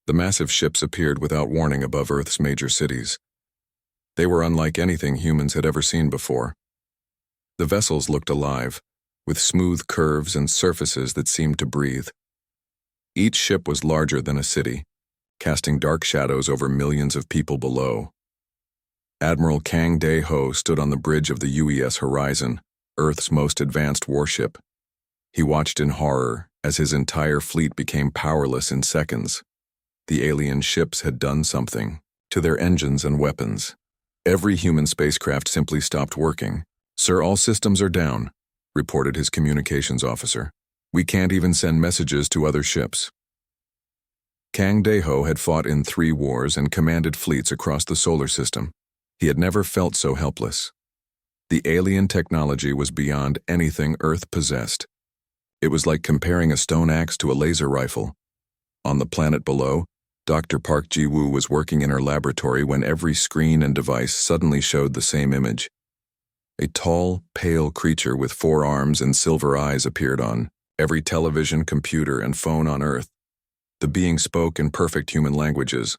The massive ships appeared without warning above Earth's major cities. They were unlike anything humans had ever seen before. The vessels looked alive, with smooth curves and surfaces that seemed to breathe. Each ship was larger than a city, casting dark shadows over millions of people below. Admiral Kang Dae-ho stood on the bridge of the UES Horizon, Earth's most advanced warship. He watched in horror as his entire fleet became powerless in seconds. The alien ships had done something to their engines and weapons. Every human spacecraft simply stopped working. "Sir, all systems are down," reported his communications officer. "We can't even send messages to other ships." Kang Dae-ho had fought in 3 wars and commanded fleets across the solar system. He had never felt so helpless. The alien technology was beyond anything Earth possessed. It was like comparing a stone axe to a laser rifle. On the planet below, Dr. Park Ji-woo was working in her laboratory when every screen and device suddenly showed the same image. A tall, pale creature with 4 arms and silver eyes appeared on every television, computer, and phone on Earth. The being spoke in perfect human languages.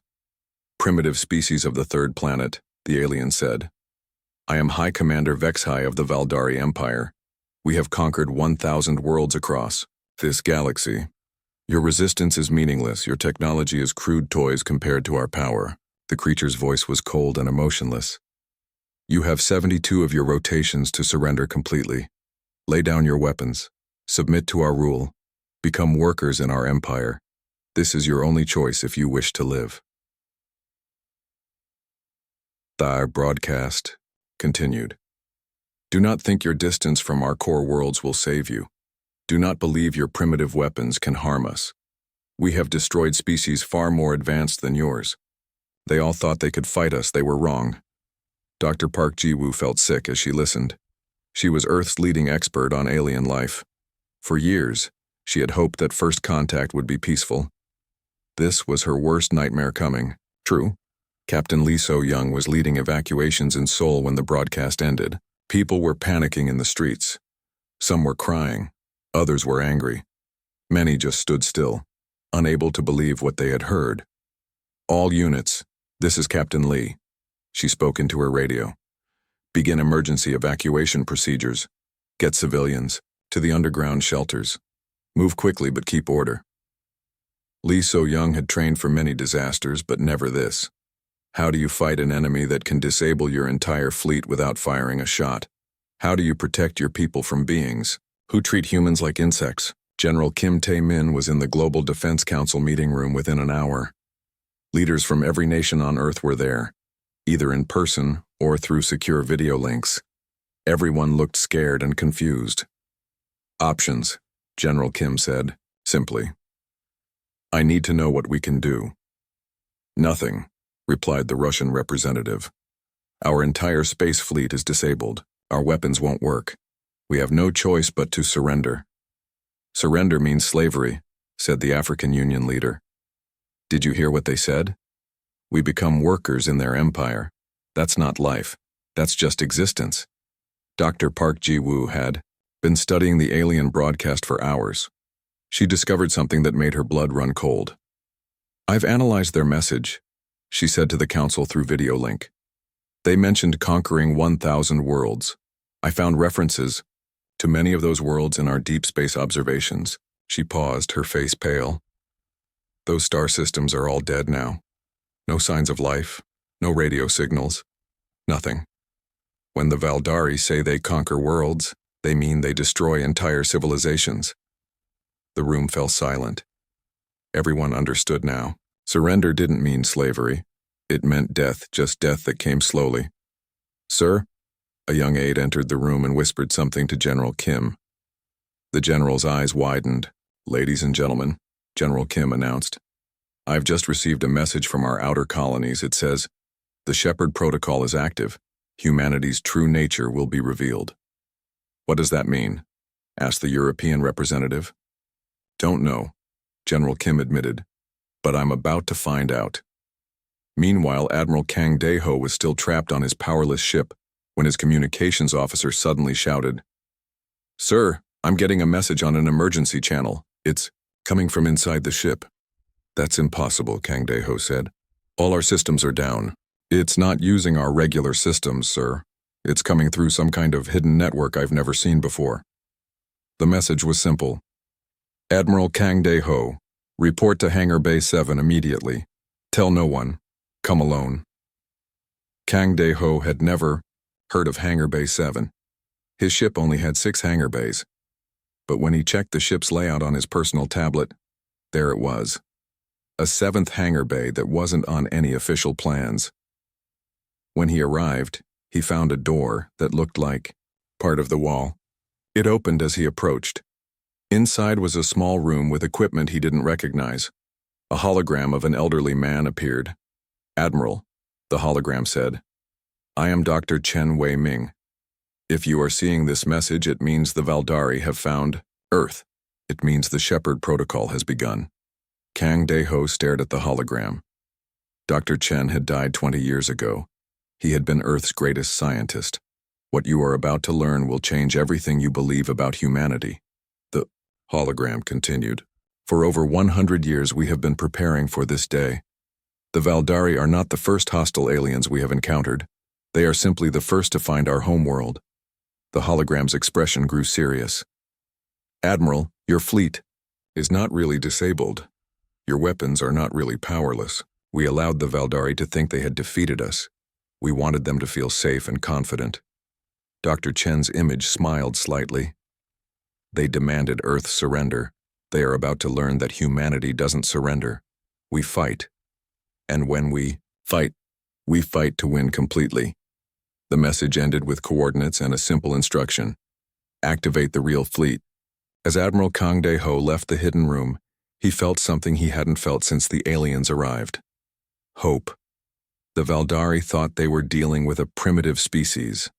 "Primitive species of the 3rd planet," the alien said. "I am High Commander Vexhai of the Valdari Empire. We have conquered 1,000 worlds across this galaxy. Your resistance is meaningless. Your technology is crude toys compared to our power." The creature's voice was cold and emotionless. "You have 72 of your rotations to surrender completely. Lay down your weapons. Submit to our rule. Become workers in our empire. This is your only choice if you wish to live." The broadcast continued. "Do not think your distance from our core worlds will save you. Do not believe your primitive weapons can harm us. We have destroyed species far more advanced than yours. They all thought they could fight us. They were wrong." Dr. Park Ji-woo felt sick as she listened. She was Earth's leading expert on alien life. For years, she had hoped that first contact would be peaceful. This was her worst nightmare coming. True, Captain Lee So-young was leading evacuations in Seoul when the broadcast ended. People were panicking in the streets. Some were crying. Others were angry. Many just stood still, unable to believe what they had heard. "All units, this is Captain Lee." She spoke into her radio. "Begin emergency evacuation procedures. Get civilians to the underground shelters. Move quickly but keep order." Lee So-young had trained for many disasters, but never this. How do you fight an enemy that can disable your entire fleet without firing a shot? How do you protect your people from beings who treat humans like insects? General Kim Tae-min was in the Global Defense Council meeting room within an hour. Leaders from every nation on Earth were there, either in person or through secure video links. Everyone looked scared and confused. "Options," General Kim said, simply. "I need to know what we can do." "Nothing," replied the Russian representative. "Our entire space fleet is disabled. Our weapons won't work. We have no choice but to surrender." "Surrender means slavery," said the African Union leader. "Did you hear what they said? We become workers in their empire. That's not life. That's just existence." Dr. Park Ji-woo had been studying the alien broadcast for hours. She discovered something that made her blood run cold. "I've analyzed their message," she said to the council through video link. "They mentioned conquering 1,000 worlds. I found references to many of those worlds in our deep space observations." She paused, her face pale. "Those star systems are all dead now. No signs of life, no radio signals, nothing. When the Valdari say they conquer worlds, they mean they destroy entire civilizations." The room fell silent. Everyone understood now. Surrender didn't mean slavery. It meant death, just death that came slowly. "Sir?" A young aide entered the room and whispered something to General Kim. The general's eyes widened. "Ladies and gentlemen," General Kim announced, "I've just received a message from our outer colonies. It says, the Shepherd Protocol is active. Humanity's true nature will be revealed." "What does that mean?" asked the European representative. "Don't know," General Kim admitted, "but I'm about to find out." Meanwhile, Admiral Kang Dae-ho was still trapped on his powerless ship when his communications officer suddenly shouted, "Sir, I'm getting a message on an emergency channel. It's coming from inside the ship." That's impossible, Kang Daeho said. All our systems are down. It's not using our regular systems, sir. It's coming through some kind of hidden network I've never seen before. The message was simple. Admiral Kang Daeho, report to Hangar Bay 7 immediately. Tell no one. Come alone. Kang Daeho had never heard of Hangar Bay 7. His ship only had 6 hangar bays. But when he checked the ship's layout on his personal tablet, there it was. A 7th hangar bay that wasn't on any official plans. When he arrived, he found a door that looked like part of the wall. It opened as he approached. Inside was a small room with equipment he didn't recognize. A hologram of an elderly man appeared. Admiral, the hologram said, I am Dr. Chen Wei Ming. If you are seeing this message, it means the Valdari have found Earth. It means the Shepherd Protocol has begun. Kang Daeho stared at the hologram. Dr. Chen had died 20 years ago. He had been Earth's greatest scientist. What you are about to learn will change everything you believe about humanity. The hologram continued. For over 100 years we have been preparing for this day. The Valdari are not the first hostile aliens we have encountered. They are simply the first to find our homeworld. The hologram's expression grew serious. Admiral, your fleet is not really disabled. Your weapons are not really powerless. We allowed the Valdari to think they had defeated us. We wanted them to feel safe and confident. Dr. Chen's image smiled slightly. They demanded Earth's surrender. They are about to learn that humanity doesn't surrender. We fight. And when we fight to win completely. The message ended with coordinates and a simple instruction. Activate the real fleet. As Admiral Kang Daeho left the hidden room, he felt something he hadn't felt since the aliens arrived. Hope. The Valdari thought they were dealing with a primitive species.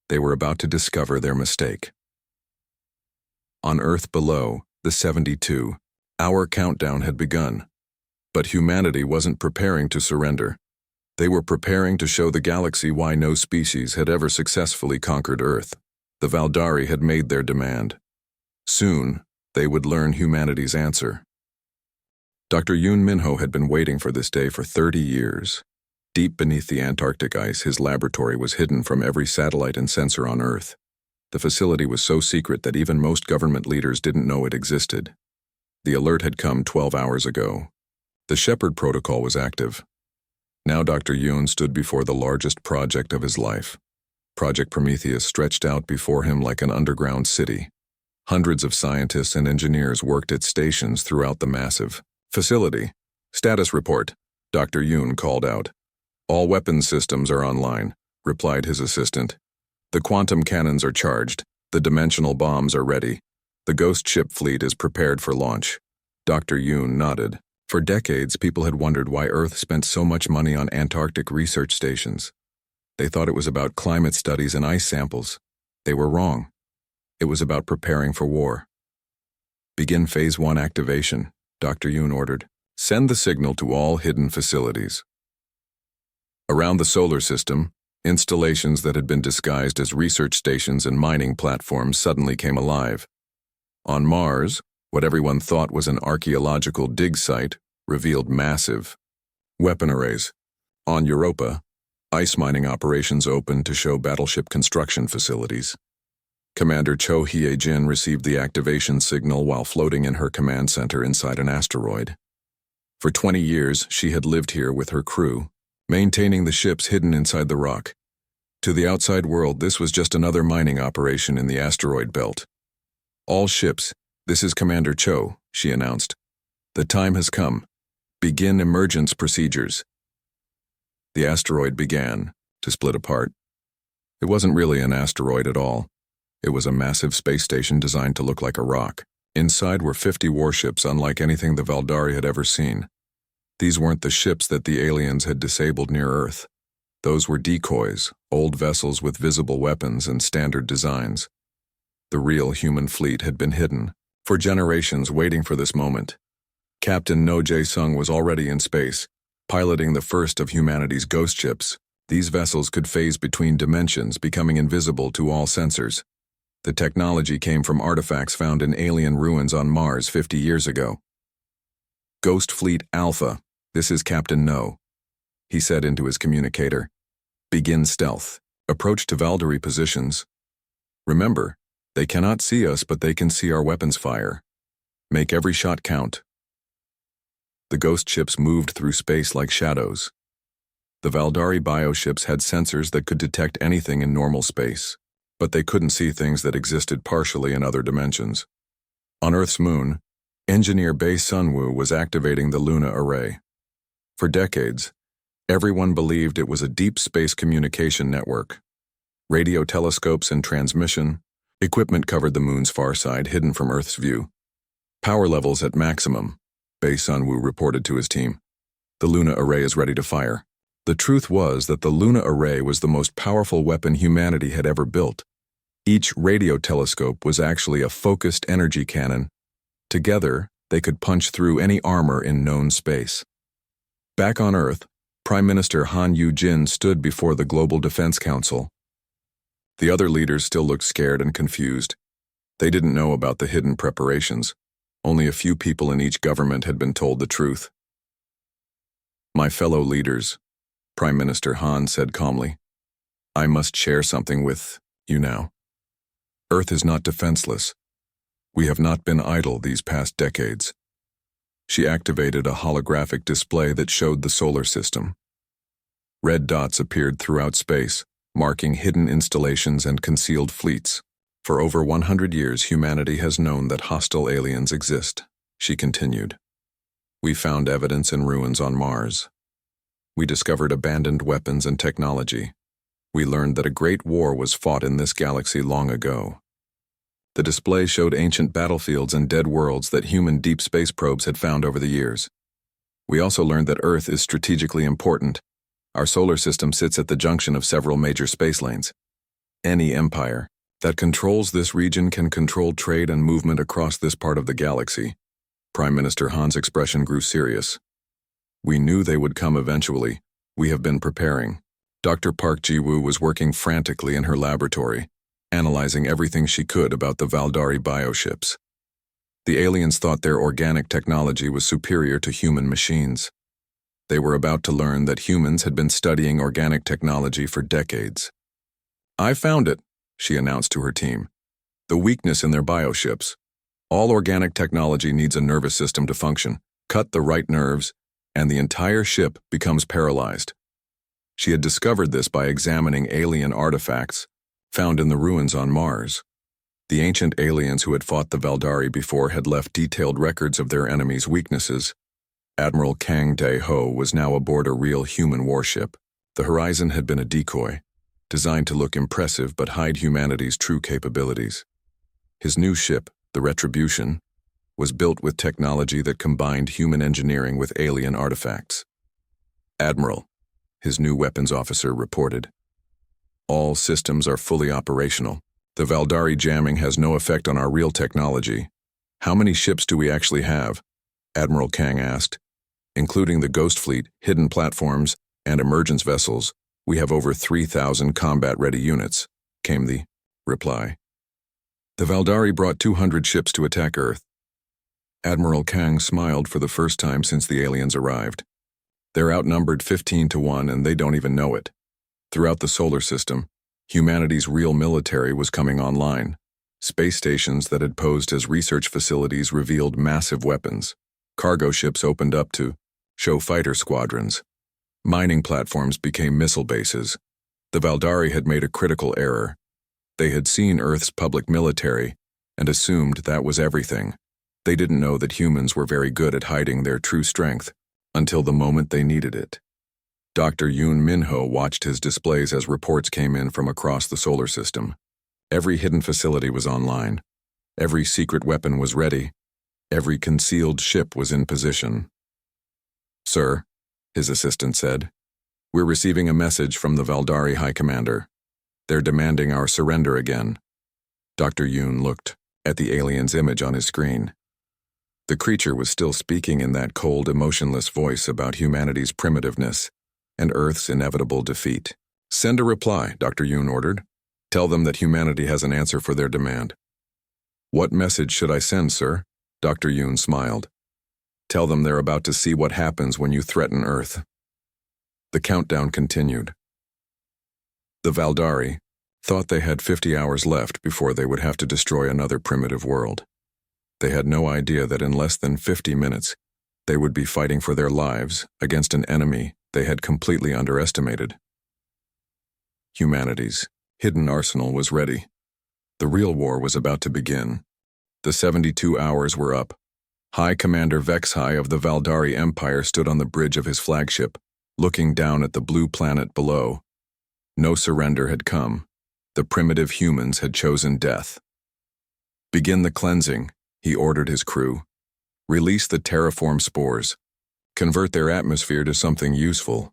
They were about to discover their mistake. On Earth below, the 72-hour countdown had begun. But humanity wasn't preparing to surrender. They were preparing to show the galaxy why no species had ever successfully conquered Earth. The Valdari had made their demand. Soon, they would learn humanity's answer. Dr. Yoon Minho had been waiting for this day for 30 years. Deep beneath the Antarctic ice, his laboratory was hidden from every satellite and sensor on Earth. The facility was so secret that even most government leaders didn't know it existed. The alert had come 12 hours ago. The Shepherd Protocol was active. Now Dr. Yoon stood before the largest project of his life. Project Prometheus stretched out before him like an underground city. Hundreds of scientists and engineers worked at stations throughout the massive facility. Status report, Dr. Yoon called out. All weapons systems are online, replied his assistant. The quantum cannons are charged. The dimensional bombs are ready. The ghost ship fleet is prepared for launch. Dr. Yoon nodded. For decades, people had wondered why Earth spent so much money on Antarctic research stations. They thought it was about climate studies and ice samples. They were wrong. It was about preparing for war. Begin Phase 1 activation, Dr. Yoon ordered. Send the signal to all hidden facilities. Around the solar system, installations that had been disguised as research stations and mining platforms suddenly came alive. On Mars, what everyone thought was an archaeological dig site revealed massive weapon arrays. On Europa, ice mining operations opened to show battleship construction facilities. Commander Cho Hye-jin received the activation signal while floating in her command center inside an asteroid. For 20 years, she had lived here with her crew, maintaining the ships hidden inside the rock. To the outside world, this was just another mining operation in the asteroid belt. All ships, this is Commander Cho, she announced. The time has come. Begin emergence procedures. The asteroid began to split apart. It wasn't really an asteroid at all. It was a massive space station designed to look like a rock. Inside were 50 warships unlike anything the Valdari had ever seen. These weren't the ships that the aliens had disabled near Earth. Those were decoys, old vessels with visible weapons and standard designs. The real human fleet had been hidden, for generations waiting for this moment. Captain No Jae-sung was already in space, piloting the first of humanity's ghost ships. These vessels could phase between dimensions, becoming invisible to all sensors. The technology came from artifacts found in alien ruins on Mars 50 years ago. Ghost Fleet Alpha, this is Captain No, he said into his communicator. Begin stealth. Approach to Valkyrie positions. Remember, they cannot see us, but they can see our weapons fire. Make every shot count. The ghost ships moved through space like shadows. The Valkyrie bioships had sensors that could detect anything in normal space, but they couldn't see things that existed partially in other dimensions. On Earth's moon, engineer Bei Sunwoo was activating the Luna Array. For decades, everyone believed it was a deep space communication network. Radio telescopes and transmission equipment covered the moon's far side, hidden from Earth's view. Power levels at maximum, Bei Sunwoo reported to his team. The Luna Array is ready to fire. The truth was that the Luna Array was the most powerful weapon humanity had ever built. Each radio telescope was actually a focused energy cannon. Together, they could punch through any armor in known space. Back on Earth, Prime Minister Han Yu-jin stood before the Global Defense Council. The other leaders still looked scared and confused. They didn't know about the hidden preparations. Only a few people in each government had been told the truth. My fellow leaders, Prime Minister Han said calmly, I must share something with you now. Earth is not defenseless. We have not been idle these past decades. She activated a holographic display that showed the solar system. Red dots appeared throughout space, marking hidden installations and concealed fleets. For over 100 years, humanity has known that hostile aliens exist, she continued. We found evidence in ruins on Mars. We discovered abandoned weapons and technology. We learned that a great war was fought in this galaxy long ago. The display showed ancient battlefields and dead worlds that human deep space probes had found over the years. We also learned that Earth is strategically important. Our solar system sits at the junction of several major space lanes. Any empire that controls this region can control trade and movement across this part of the galaxy. Prime Minister Han's expression grew serious. We knew they would come eventually. We have been preparing. Dr. Park Ji-woo was working frantically in her laboratory, analyzing everything she could about the Valkyrie bioships. The aliens thought their organic technology was superior to human machines. They were about to learn that humans had been studying organic technology for decades. I found it, she announced to her team. The weakness in their bioships. All organic technology needs a nervous system to function. Cut the right nerves, and the entire ship becomes paralyzed. She had discovered this by examining alien artifacts found in the ruins on Mars. The ancient aliens who had fought the Valkyrie before had left detailed records of their enemies' weaknesses. Admiral Kang Dae-ho was now aboard a real human warship. The Horizon had been a decoy, designed to look impressive but hide humanity's true capabilities. His new ship, the Retribution, was built with technology that combined human engineering with alien artifacts. Admiral, his new weapons officer reported. All systems are fully operational. The Valkyrie jamming has no effect on our real technology. How many ships do we actually have? Admiral Kang asked. Including the Ghost Fleet, hidden platforms, and emergence vessels, we have over 3,000 combat-ready units, came the reply. The Valkyrie brought 200 ships to attack Earth. Admiral Kang smiled for the first time since the aliens arrived. They're outnumbered 15-1 and they don't even know it. Throughout the solar system, humanity's real military was coming online. Space stations that had posed as research facilities revealed massive weapons. Cargo ships opened up to show fighter squadrons. Mining platforms became missile bases. The Valkyrie had made a critical error. They had seen Earth's public military and assumed that was everything. They didn't know that humans were very good at hiding their true strength until the moment they needed it. Dr. Yoon Min-ho watched his displays as reports came in from across the solar system. Every hidden facility was online. Every secret weapon was ready. Every concealed ship was in position. Sir, his assistant said, we're receiving a message from the Valkyrie High Commander. They're demanding our surrender again. Dr. Yoon looked at the alien's image on his screen. The creature was still speaking in that cold, emotionless voice about humanity's primitiveness and Earth's inevitable defeat. Send a reply, Dr. Yoon ordered. Tell them that humanity has an answer for their demand. What message should I send, sir? Dr. Yoon smiled. Tell them they're about to see what happens when you threaten Earth. The countdown continued. The Valdari thought they had 50 hours left before they would have to destroy another primitive world. They had no idea that in less than 50 minutes, they would be fighting for their lives against an enemy they had completely underestimated. Humanity's hidden arsenal was ready. The real war was about to begin. The 72 hours were up. High Commander Vexhai of the Valdari Empire stood on the bridge of his flagship, looking down at the blue planet below. No surrender had come. The primitive humans had chosen death. Begin the cleansing, he ordered his crew. Release the terraform spores. Convert their atmosphere to something useful.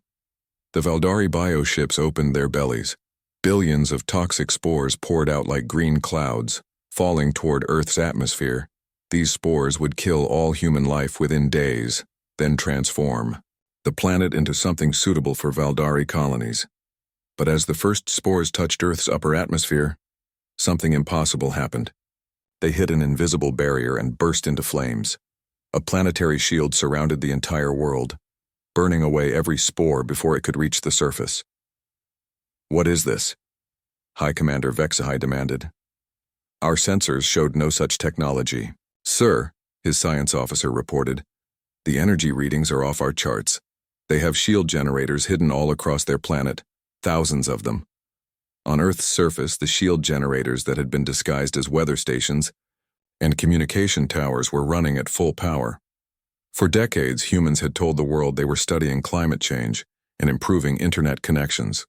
The Valdari bioships opened their bellies. Billions of toxic spores poured out like green clouds, falling toward Earth's atmosphere. These spores would kill all human life within days, then transform the planet into something suitable for Valdari colonies. But as the first spores touched Earth's upper atmosphere, something impossible happened. They hit an invisible barrier and burst into flames. A planetary shield surrounded the entire world, burning away every spore before it could reach the surface. What is this? High Commander Vexahai demanded. Our sensors showed no such technology. Sir, his science officer reported, the energy readings are off our charts. They have shield generators hidden all across their planet, thousands of them. On Earth's surface, the shield generators that had been disguised as weather stations and communication towers were running at full power. For decades, humans had told the world they were studying climate change and improving internet connections.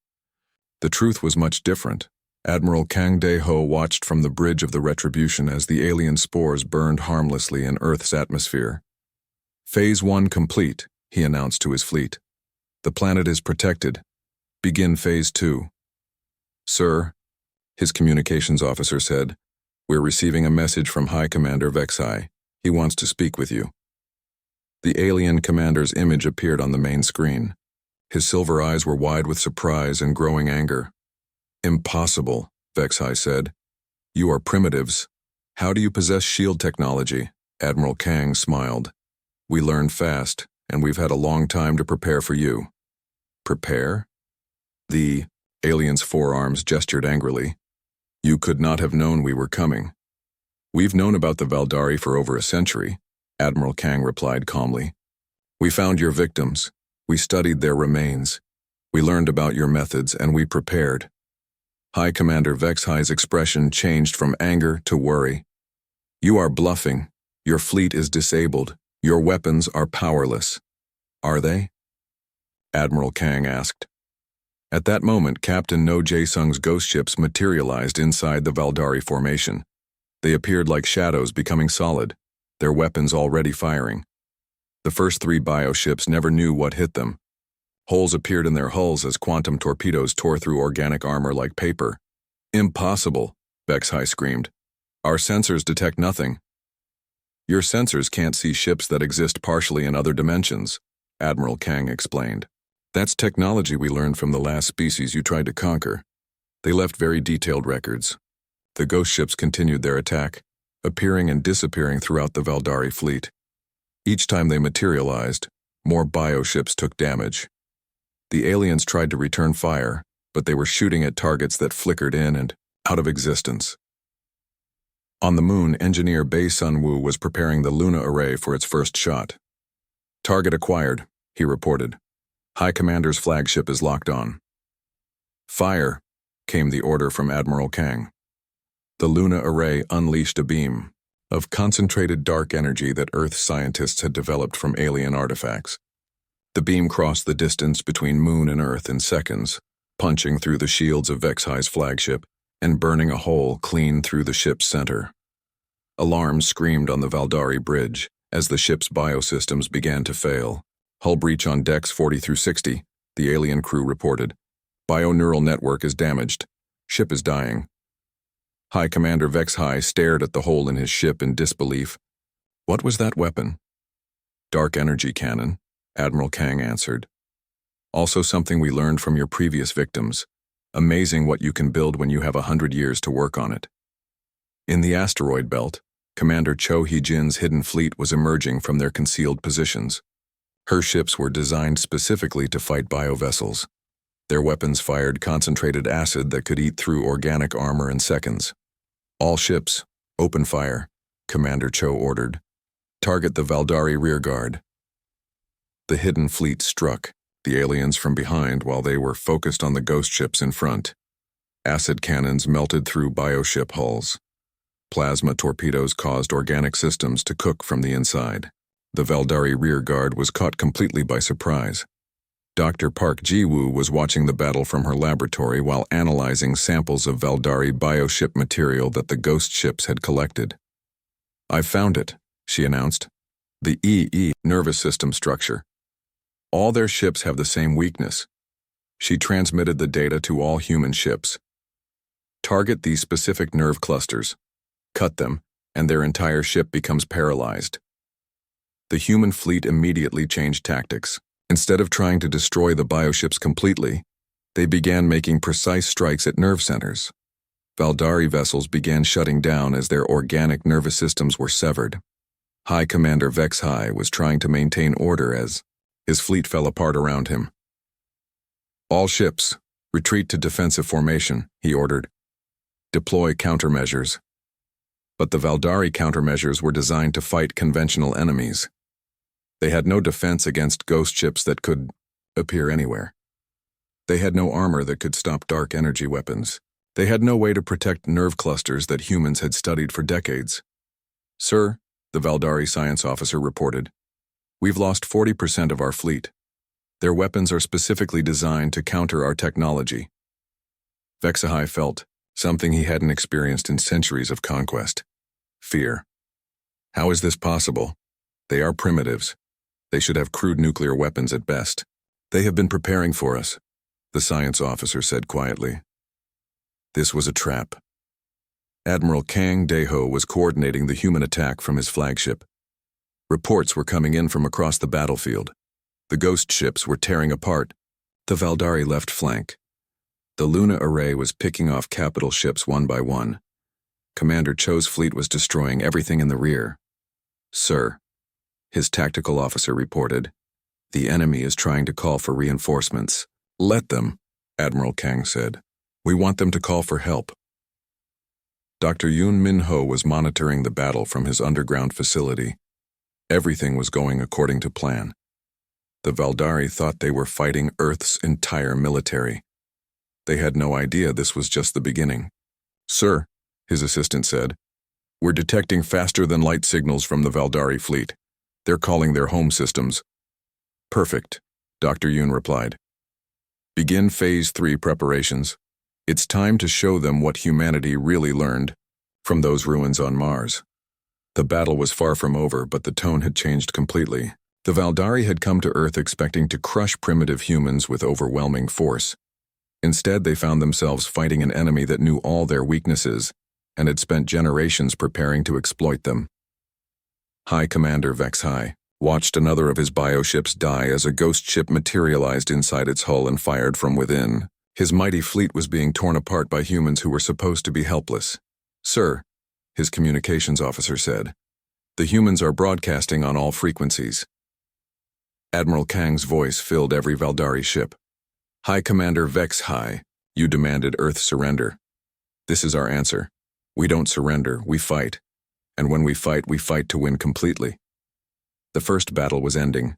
The truth was much different. Admiral Kang De-ho watched from the bridge of the Retribution as the alien spores burned harmlessly in Earth's atmosphere. Phase 1 complete, he announced to his fleet. The planet is protected. Begin Phase 2. Sir, his communications officer said, we're receiving a message from High Commander Vexhai. He wants to speak with you. The alien commander's image appeared on the main screen. His silver eyes were wide with surprise and growing anger. Impossible, Vexhai said. You are primitives. How do you possess shield technology? Admiral Kang smiled. We learned fast, and we've had a long time to prepare for you. Prepare? The alien's forearms gestured angrily. You could not have known we were coming. We've known about the Valdari for over a century, Admiral Kang replied calmly. We found your victims. We studied their remains. We learned about your methods, and we prepared. High Commander Vexhai's expression changed from anger to worry. You are bluffing. Your fleet is disabled. Your weapons are powerless. Are they? Admiral Kang asked. At that moment, Captain No Jae-sung's ghost ships materialized inside the Valdari formation. They appeared like shadows becoming solid, their weapons already firing. The first 3 bioships never knew what hit them. Holes appeared in their hulls as quantum torpedoes tore through organic armor like paper. Impossible, Vexhai screamed. Our sensors detect nothing. Your sensors can't see ships that exist partially in other dimensions, Admiral Kang explained. That's technology we learned from the last species you tried to conquer. They left very detailed records. The ghost ships continued their attack, appearing and disappearing throughout the Valdari fleet. Each time they materialized, more bioships took damage. The aliens tried to return fire, but they were shooting at targets that flickered in and out of existence. On the moon, engineer Bae Sun-woo was preparing the Luna array for its first shot. Target acquired, he reported. High Commander's flagship is locked on. Fire, came the order from Admiral Kang. The Luna array unleashed a beam of concentrated dark energy that Earth scientists had developed from alien artifacts. The beam crossed the distance between Moon and Earth in seconds, punching through the shields of Vexhai's flagship and burning a hole clean through the ship's center. Alarms screamed on the Valdari bridge as the ship's biosystems began to fail. Hull breach on decks 40 through 60, the alien crew reported. Bioneural network is damaged. Ship is dying. High Commander Vexhai stared at the hole in his ship in disbelief. What was that weapon? Dark energy cannon, Admiral Kang answered. Also something we learned from your previous victims. Amazing what you can build when you have 100 years to work on it. In the asteroid belt, Commander Cho Hee-jin's hidden fleet was emerging from their concealed positions. Her ships were designed specifically to fight biovessels. Their weapons fired concentrated acid that could eat through organic armor in seconds. All ships, open fire, Commander Cho ordered. Target the Valdari rearguard. The hidden fleet struck the aliens from behind while they were focused on the ghost ships in front. Acid cannons melted through bioship hulls. Plasma torpedoes caused organic systems to cook from the inside. The Valdari rearguard was caught completely by surprise. Dr. Park Ji-woo was watching the battle from her laboratory while analyzing samples of Valdari bioship material that the ghost ships had collected. "I've found it," she announced. "The EE nervous system structure. All their ships have the same weakness." She transmitted the data to all human ships. "Target these specific nerve clusters. Cut them, and their entire ship becomes paralyzed." The human fleet immediately changed tactics. Instead of trying to destroy the bioships completely, they began making precise strikes at nerve centers. Valdari vessels began shutting down as their organic nervous systems were severed. High Commander Vex High was trying to maintain order as his fleet fell apart around him. "All ships, retreat to defensive formation," he ordered. "Deploy countermeasures." But the Valdari countermeasures were designed to fight conventional enemies. They had no defense against ghost ships that could appear anywhere. They had no armor that could stop dark energy weapons. They had no way to protect nerve clusters that humans had studied for decades. "Sir," the Valdari science officer reported, "we've lost 40% of our fleet. Their weapons are specifically designed to counter our technology." Vexahai felt something he hadn't experienced in centuries of conquest: fear. "How is this possible? They are primitives. They should have crude nuclear weapons at best." "They have been preparing for us," the science officer said quietly. This was a trap. Admiral Kang Daeho was coordinating the human attack from his flagship. Reports were coming in from across the battlefield. The ghost ships were tearing apart the Valdari left flank. The Luna array was picking off capital ships one by one. Commander Cho's fleet was destroying everything in the rear. "Sir," his tactical officer reported, "the enemy is trying to call for reinforcements." "Let them," Admiral Kang said. "We want them to call for help." Dr. Yoon Min-ho was monitoring the battle from his underground facility. Everything was going according to plan. The Valdari thought they were fighting Earth's entire military. They had no idea this was just the beginning. "Sir," his assistant said, "we're detecting faster-than-light signals from the Valdari fleet. They're calling their home systems." "Perfect," Dr. Yoon replied. "Begin Phase 3 preparations. It's time to show them what humanity really learned from those ruins on Mars." The battle was far from over, but the tone had changed completely. The Valdari had come to Earth expecting to crush primitive humans with overwhelming force. Instead, they found themselves fighting an enemy that knew all their weaknesses and had spent generations preparing to exploit them. High Commander Vex High watched another of his bioships die as a ghost ship materialized inside its hull and fired from within. His mighty fleet was being torn apart by humans who were supposed to be helpless. "Sir," his communications officer said, "the humans are broadcasting on all frequencies." Admiral Kang's voice filled every Valdari ship. "High Commander Vex High, you demanded Earth surrender. This is our answer. We don't surrender, we fight. And when we fight to win completely." The first battle was ending,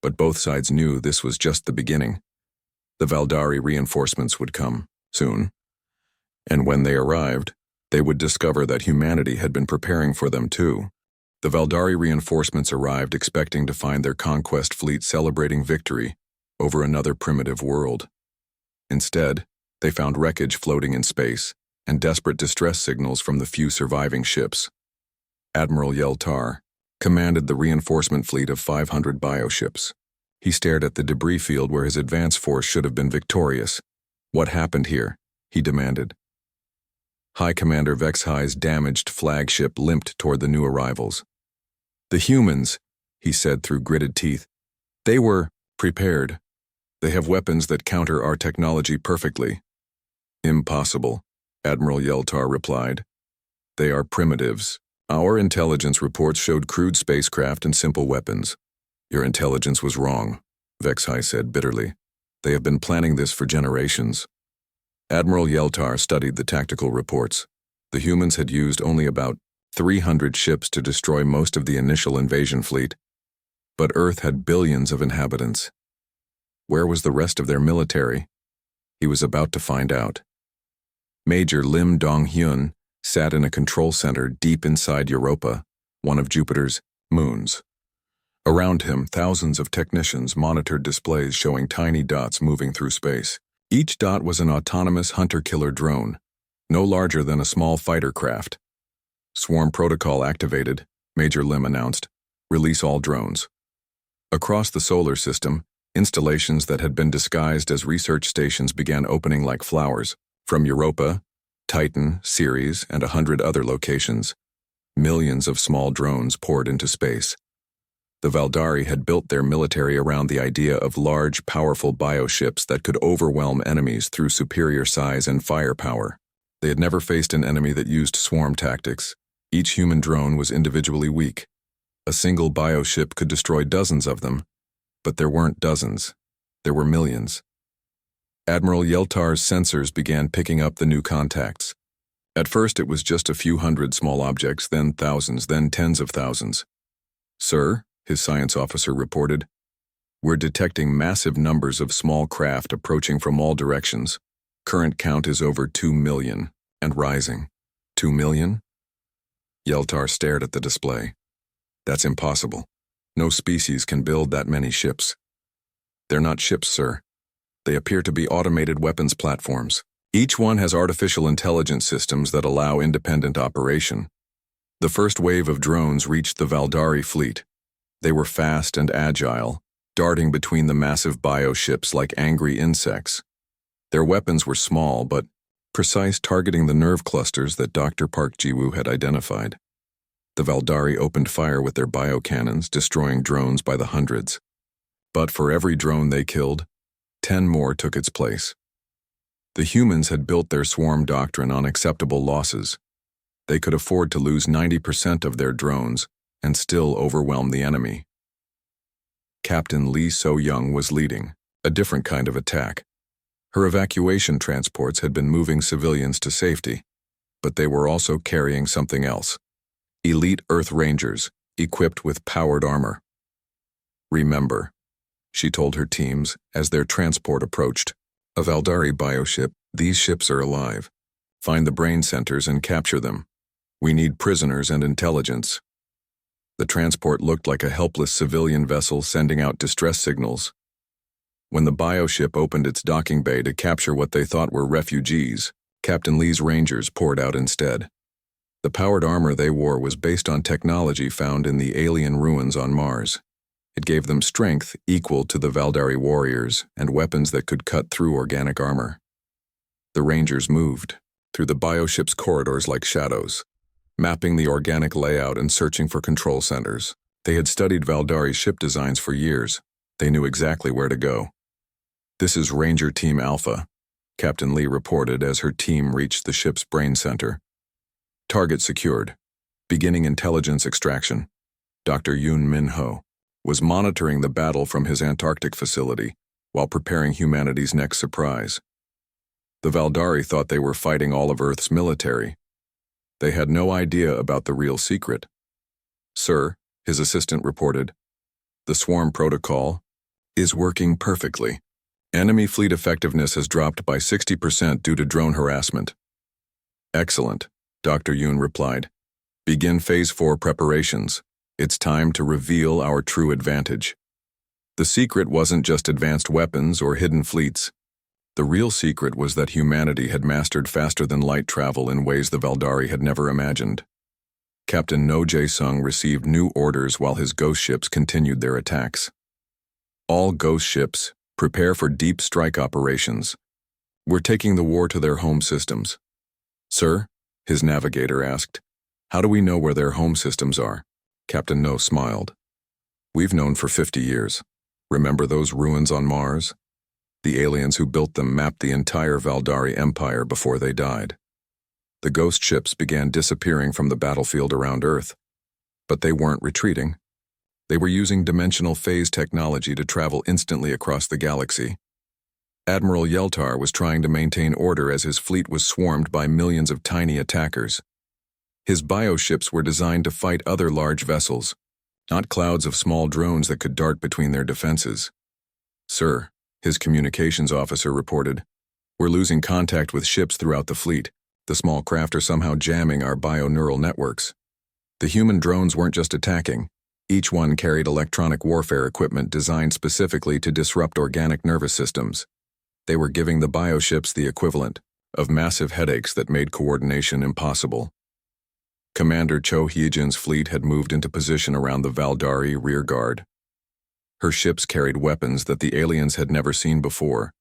but both sides knew this was just the beginning. The Valdari reinforcements would come soon, and when they arrived, they would discover that humanity had been preparing for them too. The Valdari reinforcements arrived expecting to find their conquest fleet celebrating victory over another primitive world. Instead, they found wreckage floating in space and desperate distress signals from the few surviving ships. Admiral Yeltar commanded the reinforcement fleet of 500 bioships. He stared at the debris field where his advance force should have been victorious. "What happened here?" he demanded. High Commander Vex High's damaged flagship limped toward the new arrivals. "The humans," he said through gritted teeth. "They were prepared. They have weapons that counter our technology perfectly." "Impossible," Admiral Yeltar replied. "They are primitives. Our intelligence reports showed crude spacecraft and simple weapons. Your intelligence was wrong, Vexhai said bitterly. They have been planning this for generations. Admiral Yeltar studied the tactical reports. The humans had used only about 300 ships to destroy most of the initial invasion fleet. But Earth had billions of inhabitants. Where was the rest of their military? He was about to find out. Major Lim Dong-hyun sat in a control center deep inside Europa, one of Jupiter's moons. Around him, thousands of technicians monitored displays showing tiny dots moving through space. Each dot was an autonomous hunter-killer drone, no larger than a small fighter craft. Swarm protocol activated, Major Lim announced. Release all drones. Across the solar system, installations that had been disguised as research stations began opening like flowers. From Europa, Titan, Ceres, and 100 other locations, millions of small drones poured into space. The Valdari had built their military around the idea of large, powerful bioships that could overwhelm enemies through superior size and firepower. They had never faced an enemy that used swarm tactics. Each human drone was individually weak. A single bioship could destroy dozens of them, but there weren't dozens. There were millions. Admiral Yeltar's sensors began picking up the new contacts. At first it was just a few hundred small objects, then thousands, then tens of thousands. Sir, his science officer reported, we're detecting massive numbers of small craft approaching from all directions. Current count is over 2 million, and rising. 2 million? Yeltar stared at the display. That's impossible. No species can build that many ships. They're not ships, sir. They appear to be automated weapons platforms. Each one has artificial intelligence systems that allow independent operation. The first wave of drones reached the Valdari fleet. They were fast and agile, darting between the massive bioships like angry insects. Their weapons were small but precise, targeting the nerve clusters that Dr. Park Ji-woo had identified. The Valdari opened fire with their biocannons, destroying drones by the hundreds. But for every drone they killed, 10 more took its place. The humans had built their swarm doctrine on acceptable losses. They could afford to lose 90% of their drones and still overwhelm the enemy. Captain Lee So-young was leading a different kind of attack. Her evacuation transports had been moving civilians to safety, but they were also carrying something else. Elite Earth Rangers, equipped with powered armor. Remember, she told her teams as their transport approached. A Valdari bioship, these ships are alive. Find the brain centers and capture them. We need prisoners and intelligence. The transport looked like a helpless civilian vessel sending out distress signals. When the bioship opened its docking bay to capture what they thought were refugees, Captain Lee's Rangers poured out instead. The powered armor they wore was based on technology found in the alien ruins on Mars. It gave them strength equal to the Valdari warriors and weapons that could cut through organic armor. The Rangers moved through the bioship's corridors like shadows, mapping the organic layout and searching for control centers. They had studied Valdari ship designs for years. They knew exactly where to go. This is Ranger Team Alpha, Captain Lee reported as her team reached the ship's brain center. Target secured. Beginning intelligence extraction. Dr. Yoon Min-ho was monitoring the battle from his Antarctic facility while preparing humanity's next surprise. The Valdari thought they were fighting all of Earth's military. They had no idea about the real secret. Sir, his assistant reported, the swarm protocol is working perfectly. Enemy fleet effectiveness has dropped by 60% due to drone harassment. Excellent, Dr. Yoon replied. Begin Phase 4 preparations. It's time to reveal our true advantage. The secret wasn't just advanced weapons or hidden fleets. The real secret was that humanity had mastered faster-than-light travel in ways the Valdari had never imagined. Captain No Jae-sung received new orders while his ghost ships continued their attacks. All ghost ships, prepare for deep strike operations. We're taking the war to their home systems. Sir, his navigator asked, how do we know where their home systems are? Captain No smiled. We've known for 50 years. Remember those ruins on Mars? The aliens who built them mapped the entire Valdari Empire before they died. The ghost ships began disappearing from the battlefield around Earth. But they weren't retreating. They were using dimensional phase technology to travel instantly across the galaxy. Admiral Yeltar was trying to maintain order as his fleet was swarmed by millions of tiny attackers. His bioships were designed to fight other large vessels, not clouds of small drones that could dart between their defenses. "Sir," his communications officer reported, "we're losing contact with ships throughout the fleet. The small craft are somehow jamming our bio-neural networks." The human drones weren't just attacking. Each one carried electronic warfare equipment designed specifically to disrupt organic nervous systems. They were giving the bioships the equivalent of massive headaches that made coordination impossible. Commander Cho Hyejin's fleet had moved into position around the Valdari rear guard. Her ships carried weapons that the aliens had never seen before,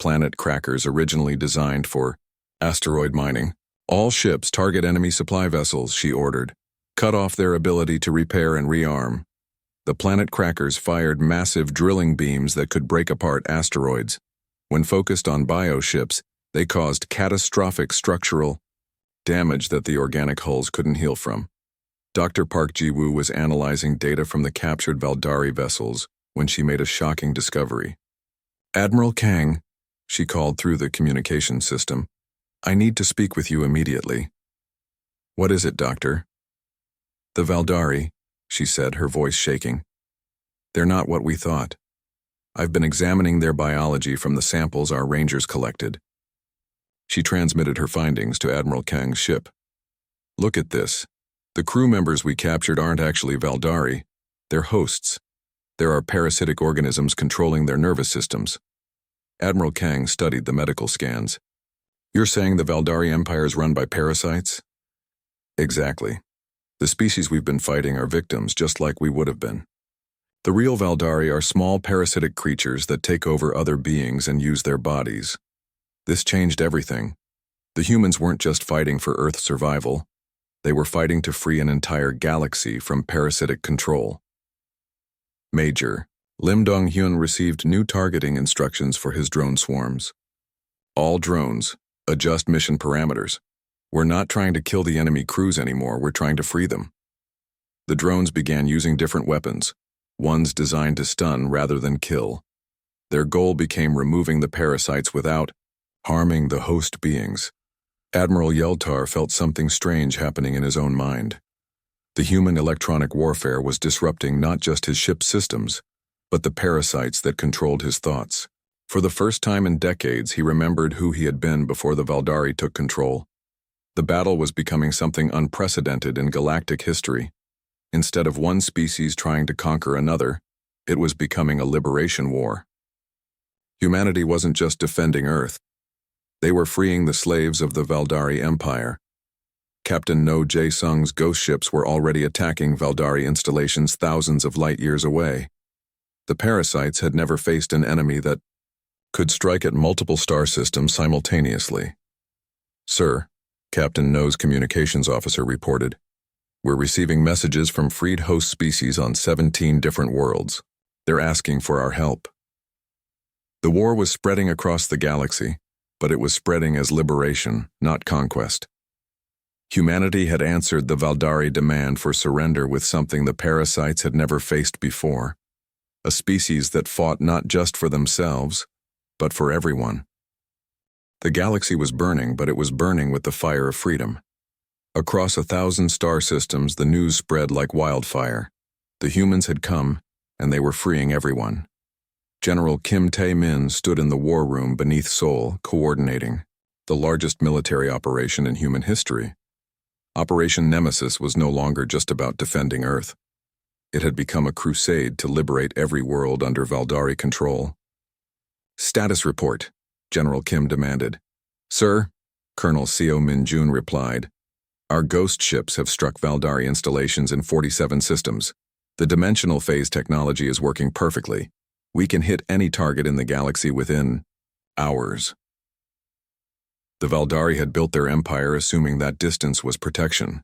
planet crackers originally designed for asteroid mining. "All ships target enemy supply vessels," she ordered. "Cut off their ability to repair and rearm." The planet crackers fired massive drilling beams that could break apart asteroids. When focused on bioships, they caused catastrophic structural damage that the organic hulls couldn't heal from. Dr. Park Ji-woo was analyzing data from the captured Valdari vessels when she made a shocking discovery. "Admiral Kang," she called through the communication system, "I need to speak with you immediately." "What is it, Doctor?" "The Valdari," she said, her voice shaking. "They're not what we thought. I've been examining their biology from the samples our rangers collected." She transmitted her findings to Admiral Kang's ship. "Look at this. The crew members we captured aren't actually Valdari. They're hosts. There are parasitic organisms controlling their nervous systems." Admiral Kang studied the medical scans. "You're saying the Valdari Empire is run by parasites?" "Exactly. The species we've been fighting are victims just like we would have been. The real Valdari are small parasitic creatures that take over other beings and use their bodies. This changed everything. The humans weren't just fighting for Earth survival. They were fighting to free an entire galaxy from parasitic control." Major, Lim Dong-hyun received new targeting instructions for his drone swarms. "All drones, adjust mission parameters. We're not trying to kill the enemy crews anymore, we're trying to free them." The drones began using different weapons, ones designed to stun rather than kill. Their goal became removing the parasites without harming the host beings. Admiral Yeltar felt something strange happening in his own mind. The human electronic warfare was disrupting not just his ship's systems, but the parasites that controlled his thoughts. For the first time in decades, he remembered who he had been before the Valdari took control. The battle was becoming something unprecedented in galactic history. Instead of one species trying to conquer another, it was becoming a liberation war. Humanity wasn't just defending Earth. They were freeing the slaves of the Valdari Empire. Captain No Jae-sung's ghost ships were already attacking Valdari installations thousands of light years away. The parasites had never faced an enemy that could strike at multiple star systems simultaneously. "Sir," Captain No's communications officer reported, "we're receiving messages from freed host species on 17 different worlds. They're asking for our help." The war was spreading across the galaxy, but it was spreading as liberation, not conquest. Humanity had answered the Valdari demand for surrender with something the parasites had never faced before, a species that fought not just for themselves, but for everyone. The galaxy was burning, but it was burning with the fire of freedom. Across 1,000 star systems, the news spread like wildfire. The humans had come, and they were freeing everyone. General Kim Tae-min stood in the war room beneath Seoul, coordinating the largest military operation in human history. Operation Nemesis was no longer just about defending Earth. It had become a crusade to liberate every world under Valdari control. "Status report," General Kim demanded. "Sir," Colonel Seo Min-jun replied, "our ghost ships have struck Valdari installations in 47 systems. The dimensional phase technology is working perfectly. We can hit any target in the galaxy within hours." The Valdari had built their empire assuming that distance was protection.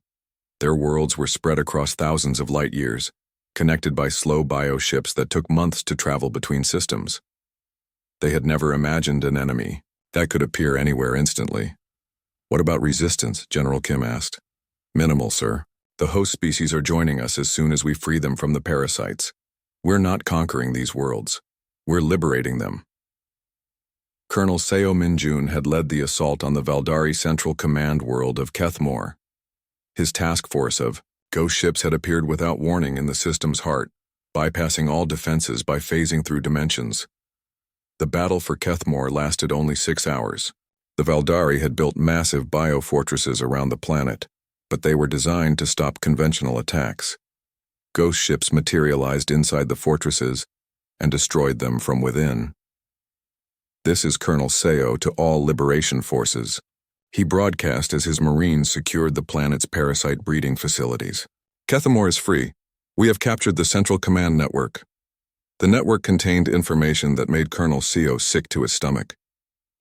Their worlds were spread across thousands of light years, connected by slow bioships that took months to travel between systems. They had never imagined an enemy that could appear anywhere instantly. What about resistance? General Kim asked. Minimal, sir. The host species are joining us as soon as we free them from the parasites. We're not conquering these worlds. We're liberating them. Colonel Seo Min-jun had led the assault on the Valdari Central Command world of Kethmore. His task force of ghost ships had appeared without warning in the system's heart, bypassing all defenses by phasing through dimensions. The battle for Kethmore lasted only 6 hours. The Valdari had built massive biofortresses around the planet, but they were designed to stop conventional attacks. Ghost ships materialized inside the fortresses and destroyed them from within. This is Colonel Seo to all liberation forces. He broadcast as his Marines secured the planet's parasite breeding facilities. Kethmore is free. We have captured the Central Command Network. The network contained information that made Colonel Seo sick to his stomach.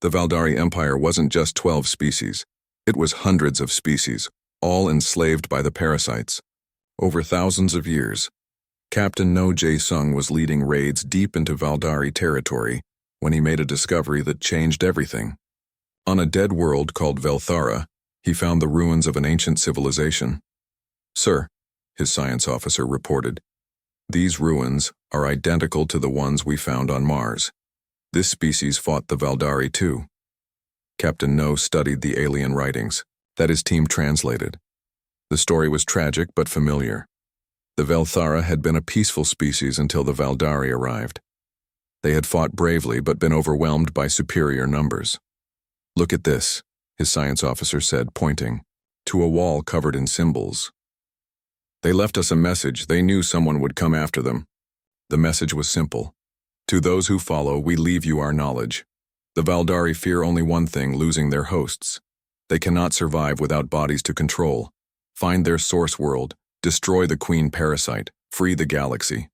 The Valdari Empire wasn't just 12 species. It was hundreds of species, all enslaved by the parasites. Over thousands of years, Captain No Jae-sung was leading raids deep into Valdari territory when he made a discovery that changed everything. On a dead world called Velthara, he found the ruins of an ancient civilization. Sir, his science officer reported, these ruins are identical to the ones we found on Mars. This species fought the Valdari too. Captain No studied the alien writings that his team translated. The story was tragic but familiar. The Velthara had been a peaceful species until the Valdari arrived. They had fought bravely but been overwhelmed by superior numbers. Look at this, his science officer said, pointing to a wall covered in symbols. They left us a message. They knew someone would come after them. The message was simple. To those who follow, we leave you our knowledge. The Valdari fear only one thing, losing their hosts. They cannot survive without bodies to control. Find their source world, destroy the queen parasite, free the galaxy.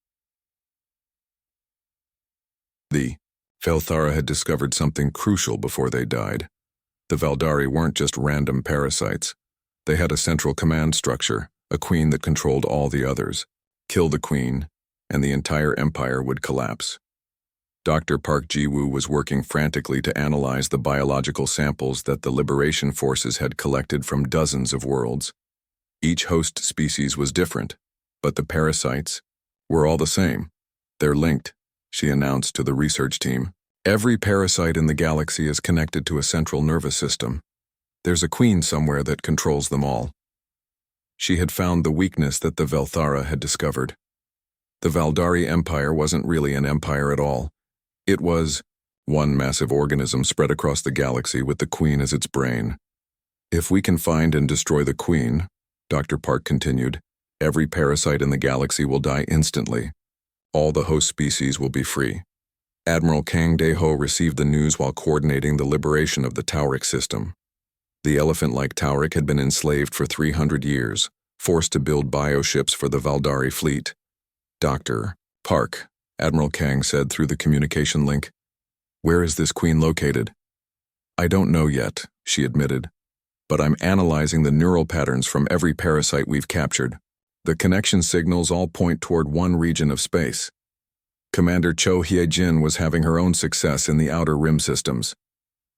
The Velthara had discovered something crucial before they died. The Valdari weren't just random parasites. They had a central command structure, a queen that controlled all the others. Kill the queen, and the entire empire would collapse. Dr. Park Ji-woo was working frantically to analyze the biological samples that the liberation forces had collected from dozens of worlds. Each host species was different, but the parasites were all the same. They're linked, she announced to the research team. Every parasite in the galaxy is connected to a central nervous system. There's a queen somewhere that controls them all. She had found the weakness that the Velthara had discovered. The Valdari Empire wasn't really an empire at all. It was one massive organism spread across the galaxy with the queen as its brain. If we can find and destroy the queen, Dr. Park continued, every parasite in the galaxy will die instantly. All the host species will be free. Admiral Kang Dae-ho received the news while coordinating the liberation of the Tauric system. The elephant-like Tauric had been enslaved for 300 years, forced to build bioships for the Valdari fleet. Dr. Park, Admiral Kang said through the communication link, where is this queen located? I don't know yet, she admitted, but I'm analyzing the neural patterns from every parasite we've captured. The connection signals all point toward one region of space. Commander Cho Hye-jin was having her own success in the outer rim systems.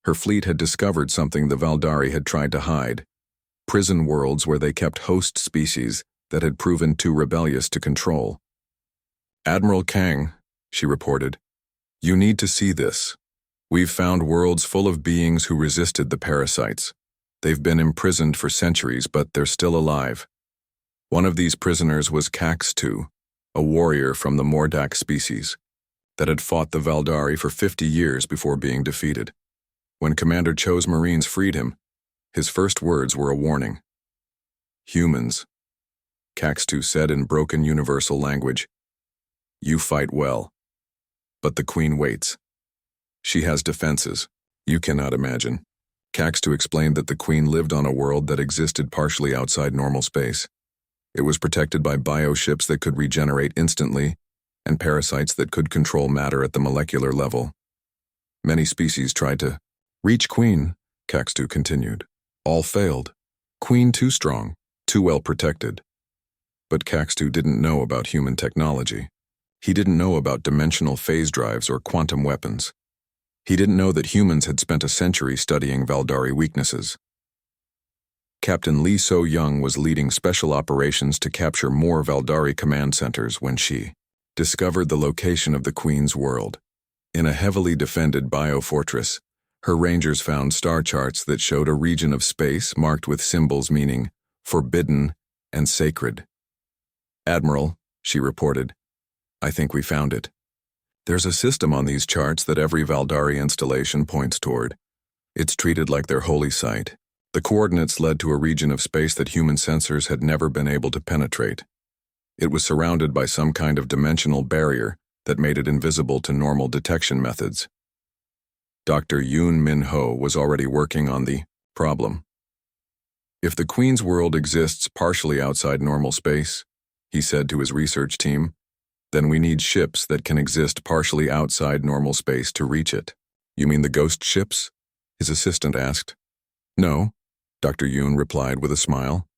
Her fleet had discovered something the Valdari had tried to hide. Prison worlds where they kept host species that had proven too rebellious to control. Admiral Kang, she reported, you need to see this. We've found worlds full of beings who resisted the parasites. They've been imprisoned for centuries, but they're still alive. One of these prisoners was Cax-2, a warrior from the Mordak species that had fought the Valdari for 50 years before being defeated. When Commander Cho's Marines freed him, his first words were a warning. Humans, Cax-2 said in broken universal language. You fight well, but the queen waits. She has defenses you cannot imagine. Cax-2 explained that the queen lived on a world that existed partially outside normal space. It was protected by bioships that could regenerate instantly and parasites that could control matter at the molecular level. Many species tried to reach Queen, Cax-2 continued. All failed. Queen too strong, too well protected. But Cax-2 didn't know about human technology. He didn't know about dimensional phase drives or quantum weapons. He didn't know that humans had spent a century studying Valdari weaknesses. Captain Lee So-young was leading special operations to capture more Valdari command centers when she discovered the location of the Queen's world. In a heavily defended biofortress, her rangers found star charts that showed a region of space marked with symbols meaning forbidden and sacred. "Admiral," she reported, "I think we found it. There's a system on these charts that every Valdari installation points toward. It's treated like their holy site. The coordinates led to a region of space that human sensors had never been able to penetrate. It was surrounded by some kind of dimensional barrier that made it invisible to normal detection methods." Dr. Yoon Min Ho was already working on the problem. "If the Queen's world exists partially outside normal space," he said to his research team, "then we need ships that can exist partially outside normal space to reach it." "You mean the ghost ships?" his assistant asked. "No," Dr. Yoon replied with a smile.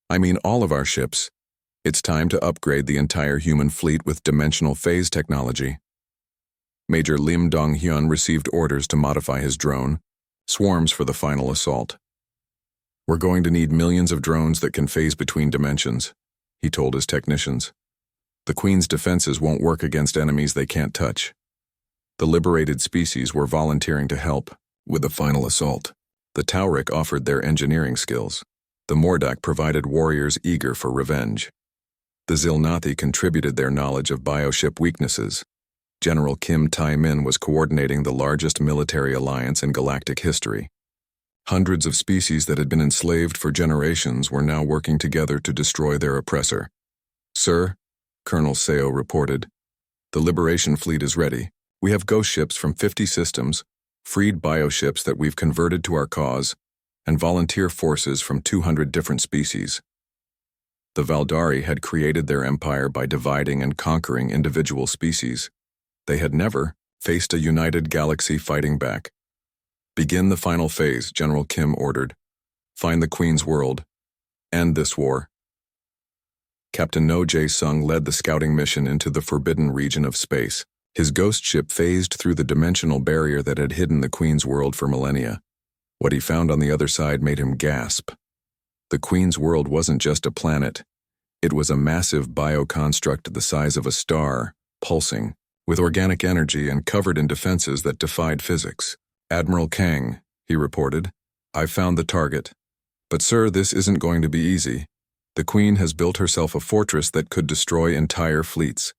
"I mean all of our ships. It's time to upgrade the entire human fleet with dimensional phase technology." Major Lim Dong-hyun received orders to modify his drone, swarms for the final assault. "We're going to need millions of drones that can phase between dimensions," he told his technicians. "The Queen's defenses won't work against enemies they can't touch." The liberated species were volunteering to help with the final assault. The Taurik offered their engineering skills. The Mordak provided warriors eager for revenge. The Zilnathi contributed their knowledge of bioship weaknesses. General Kim Tai-min was coordinating the largest military alliance in galactic history. Hundreds of species that had been enslaved for generations were now working together to destroy their oppressor. "Sir," Colonel Seo reported, "the Liberation Fleet is ready. We have ghost ships from 50 systems, freed bioships that we've converted to our cause, and volunteer forces from 200 different species." The Valdari had created their empire by dividing and conquering individual species. They had never faced a united galaxy fighting back. "Begin the final phase," General Kim ordered. "Find the Queen's world. End this war." Captain No Jae-sung led the scouting mission into the forbidden region of space. His ghost ship phased through the dimensional barrier that had hidden the Queen's world for millennia. What he found on the other side made him gasp. The Queen's world wasn't just a planet. It was a massive bioconstruct the size of a star, pulsing, with organic energy and covered in defenses that defied physics. "Admiral Kang," he reported, "I've found the target. But sir, this isn't going to be easy. The Queen has built herself a fortress that could destroy entire fleets."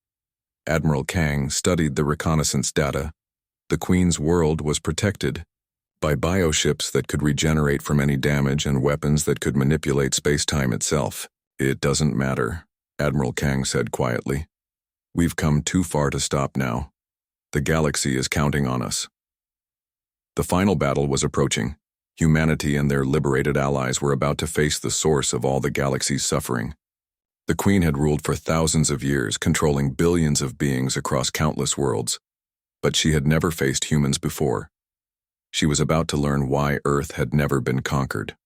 Admiral Kang studied the reconnaissance data. The Queen's world was protected by bioships that could regenerate from any damage and weapons that could manipulate space-time itself. "It doesn't matter," Admiral Kang said quietly. "We've come too far to stop now. The galaxy is counting on us." The final battle was approaching. Humanity and their liberated allies were about to face the source of all the galaxy's suffering. The Queen had ruled for thousands of years, controlling billions of beings across countless worlds. But she had never faced humans before. She was about to learn why Earth had never been conquered.